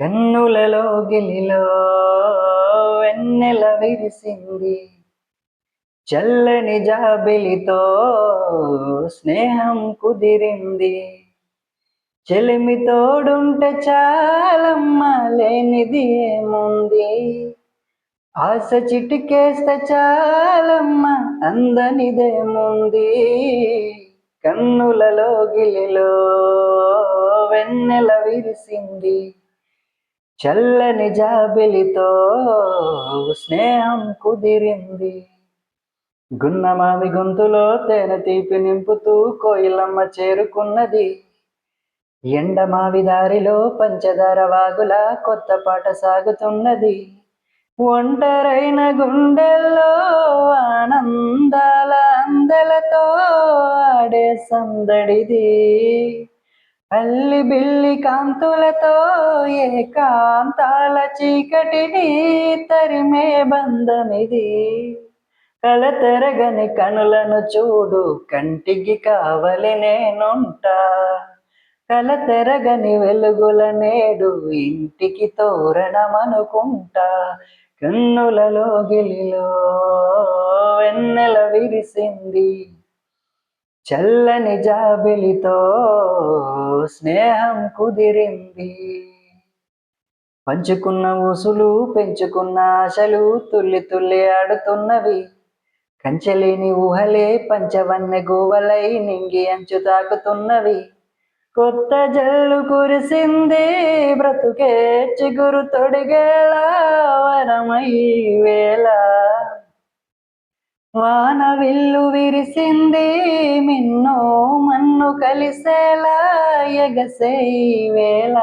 కన్నులలో గిలిలో వెన్నెల విరిసింది, చల్లని జాబిలితో స్నేహం కుదిరింది. చెలిమి తోడుంటే చాలమ్మా, లేనిది ఏముంది. ఆశ చిటికేస్తే చాలమ్మా, అందనిదేముంది. కన్నులలో గిలిలో వెన్నెల విరిసింది, చల్లని జాబిలితో స్నేహం కుదిరింది. గున్నమామి గొంతులో తేనె తీపి నింపుతూ కోయిలమ్మ చేరుకున్నది. ఎండమావి దారిలో పంచదార వాగులా కొత్త పాట సాగుతున్నది. ఒంటరైన గుండెల్లో ఆనందాల అందెలతో ఆడే సందడిది. అల్లి బిల్లి కాంతులతో ఏకాంతాల చీకటిని తరిమే బంధమిది. కలతెరగని కనులను చూడు, కంటికి కావలి నేనుంటా. కలతెరగని వెలుగుల నేడు ఇంటికి తోరణమనుకుంటా. కన్నులలో గిలిలో వెన్నెల విరిసింది, చల్లని జాబిలితో స్నేహం కుదిరింది. పంచుకున్న ఊసులు పెంచుకున్న ఆశలు తుల్లి తుల్లి ఆడుతున్నవి. కంచెలేని ఊహలే పంచవన్నె గోవలై నింగి అంచు తాకుతున్నవి. కొత్త జల్లు కురిసింది, బ్రతుకే చిగురు తొడిగేలా వరమై వేళ. వాన విల్లు విరిసింది, మిన్నో మన్ను కలిసేలా ఎగసే వేళ.